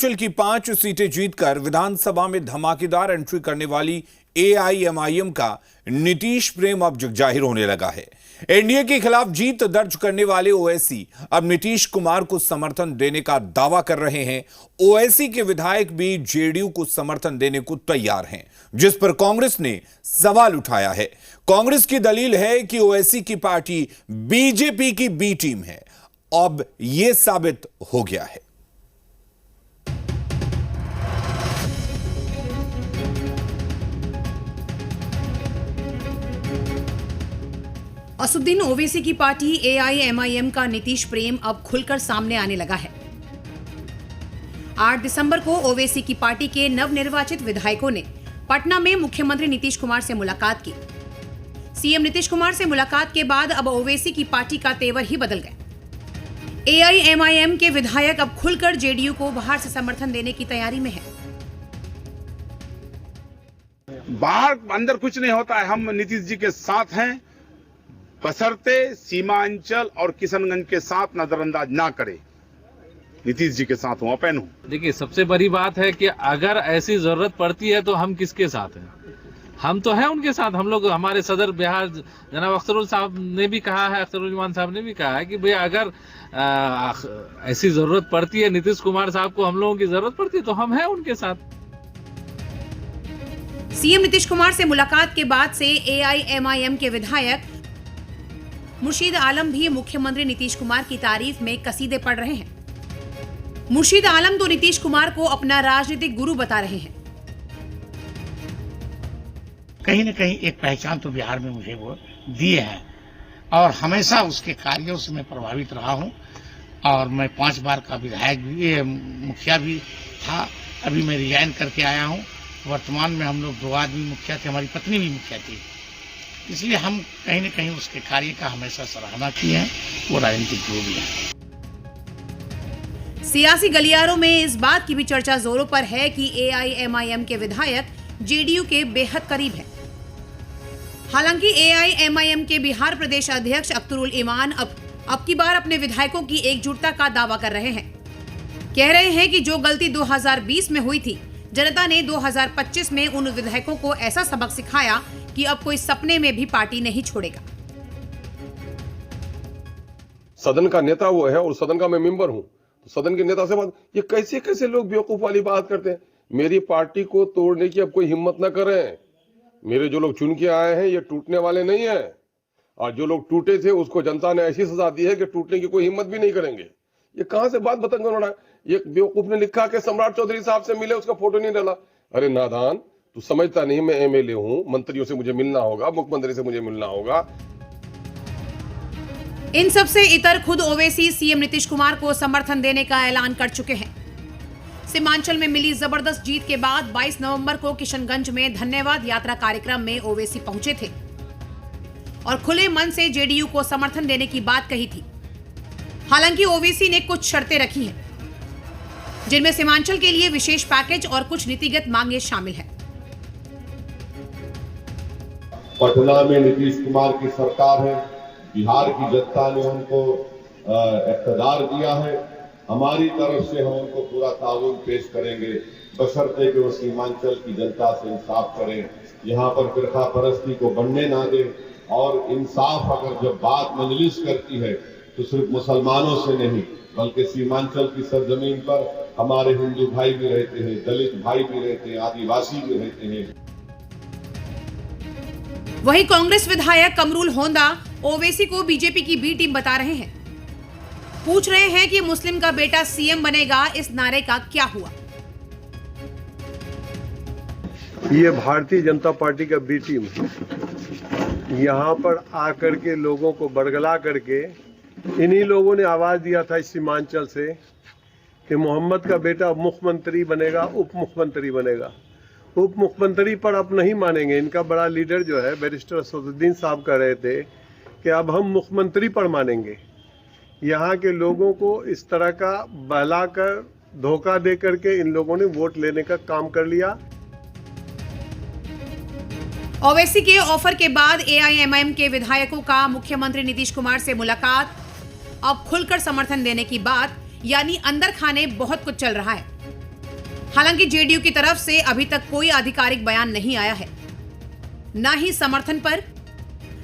हिमाचल की 5 सीटें जीतकर विधानसभा में धमाकेदार एंट्री करने वाली एआईएमआईएम का नीतीश प्रेम अब जाहिर होने लगा है। एनडीए के खिलाफ जीत दर्ज करने वाले ओवैसी अब नीतीश कुमार को समर्थन देने का दावा कर रहे हैं। ओवैसी के विधायक भी जेडीयू को समर्थन देने को तैयार हैं, जिस पर कांग्रेस ने सवाल उठाया है। कांग्रेस की दलील है कि ओवैसी की पार्टी बीजेपी की बी टीम है। अब यह साबित हो गया है। असदुद्दीन ओवैसी की पार्टी एआईएमआईएम का नीतीश प्रेम अब खुलकर सामने आने लगा है। 8 दिसंबर को ओवैसी की पार्टी के नवनिर्वाचित विधायकों ने पटना में मुख्यमंत्री नीतीश कुमार से मुलाकात की। सीएम नीतीश कुमार से मुलाकात के बाद अब ओवैसी की पार्टी का तेवर ही बदल गया। एआईएमआईएम के विधायक अब खुलकर जेडीयू को बाहर से समर्थन देने की तैयारी में है। बाहर अंदर कुछ नहीं होता है, हम नीतीश जी के साथ हैं, बशर्ते सीमांचल और किशनगंज के साथ नजरअंदाज ना करे। नीतीश जी के साथ हूं, ओपन हूं। देखिए, सबसे बड़ी बात है कि अगर ऐसी जरूरत पड़ती है तो हम किसके साथ हैं? हम तो हैं उनके साथ। हम लोग, हमारे सदर बिहार जनाब अख्तरुल साहब ने भी कहा है, अख्तरुल साहब ने भी कहा है कि भाई अगर ऐसी जरूरत पड़ती है, नीतीश कुमार साहब को हम लोगों की जरूरत पड़ती है तो हम हैं उनके साथ। सीएम नीतीश कुमार से मुलाकात के बाद से एआईएमआईएम के विधायक मुर्शीद आलम भी मुख्यमंत्री नीतीश कुमार की तारीफ में कसीदे पढ़ रहे हैं। मुर्शीद आलम तो नीतीश कुमार को अपना राजनीतिक गुरु बता रहे हैं। कहीं न कहीं एक पहचान तो बिहार में मुझे वो दिए हैं और हमेशा उसके कार्यों से मैं प्रभावित रहा हूं। और मैं 5 बार का विधायक भी, मुखिया भी था। अभी मैं रिजाइन करके आया हूं। वर्तमान में हम लोग 2 आदमी मुखिया थे, हमारी पत्नी भी मुखिया थी। इसलिए हम कहीं न कहीं उसके कार्य का हमेशा सराहना की है। वो राजनीतिक गुरु भी है। सियासी गलियारों में इस बात की भी चर्चा जोरों पर है कि एआईएमआईएम के विधायक जेडीयू के बेहद करीब हैं। हालांकि एआईएमआईएम के बिहार प्रदेश अध्यक्ष अख्तरुल ईमान अब की बार अपने विधायकों की एकजुटता का दावा कर रहे हैं। कह रहे हैं कि जो गलती 2020 में हुई थी, जनता ने 2025 में उन विधायकों को ऐसा सबक सिखाया कि अब कोई सपने में भी पार्टी नहीं छोड़ेगा। सदन का नेता वो है और सदन का मैं मेंबर हूं, तो सदन के नेता से बात, ये कैसे कैसे लोग बेवकूफ वाली बात करते हैं। मेरी पार्टी को तोड़ने की अब कोई हिम्मत ना करें। मेरे जो लोग चुन के आए हैं ये टूटने वाले नहीं है, और जो लोग टूटे थे उसको जनता ने ऐसी सजा दी है कि टूटने की कोई हिम्मत भी नहीं करेंगे। ये कहां से बात बताएंगे उन्होंने? एक बेवकूफ ने लिखा कि सम्राट चौधरी साहब से मिले, उसका फोटो नहीं डाला। अरे नादान, तू समझता नहीं मैं एमएलए हूं, मंत्रियों से मुझे मिलना होगा, मुख्यमंत्री से मुझे मिलना होगा। इन सब से इतर खुद ओवैसी सीएम नीतीश कुमार को समर्थन देने का ऐलान कर चुके हैं। सीमांचल में मिली जबरदस्त जीत के बाद 22 नवंबर को किशनगंज में धन्यवाद यात्रा कार्यक्रम में ओवैसी पहुंचे थे और खुले मन से जेडीयू को समर्थन देने की बात कही थी। हालांकि ओवैसी ने कुछ शर्तें रखी हैं, जिनमें सीमांचल के लिए विशेष पैकेज और कुछ नीतिगत मांगे शामिल हैं। पटना में नीतीश कुमार की सरकार है, बिहार की जनता ने उनको इख्तियार दिया है। हमारी तरफ से हम उनको पूरा ताउन पेश करेंगे, बशर्ते कि वो सीमांचल की जनता से इंसाफ करें, यहाँ पर फिरका परस्ती को बनने ना दें। और इंसाफ अगर जब बात मजलिस करती है तो सिर्फ मुसलमानों से नहीं, बल्कि सीमांचल की सरजमीन पर हमारे हिंदू भाई भी रहते हैं, दलित भाई भी रहते हैं, आदिवासी भी रहते हैं। वहीं कांग्रेस विधायक कमरुल होंदा ओवैसी को बीजेपी की बी टीम बता रहे हैं। पूछ रहे हैं कि मुस्लिम का बेटा सीएम बनेगा, इस नारे का क्या हुआ? ये भारतीय जनता पार्टी का बी टीम है। यहाँ पर आकर के लोगों को बरगला करके इन्हीं लोगों ने आवाज दिया था इस सीमांचल से कि मोहम्मद का बेटा मुख्यमंत्री बनेगा, उप मुख्यमंत्री बनेगा। उप मुख्यमंत्री पर अब नहीं मानेंगे। इनका बड़ा लीडर जो है बैरिस्टर असदुद्दीन साहब कह रहे थे कि अब हम मुख्यमंत्री पर मानेंगे। यहाँ के लोगों को इस तरह का बहलाकर, धोखा दे करके इन लोगों ने वोट लेने का काम कर लिया। ओवैसी के ऑफर के बाद एआईएमआईएम के विधायकों का मुख्यमंत्री नीतीश कुमार से मुलाकात, अब खुलकर समर्थन देने की बात, यानी अंदर खाने बहुत कुछ चल रहा है। हालांकि जेडीयू की तरफ से अभी तक कोई आधिकारिक बयान नहीं आया है, ना ही समर्थन पर,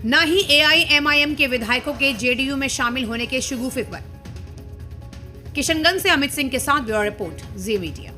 ना ही एआईएमआईएम के विधायकों के जेडीयू में शामिल होने के शगुफे पर। किशनगंज से अमित सिंह के साथ ब्यूरो रिपोर्ट, जी मीडिया।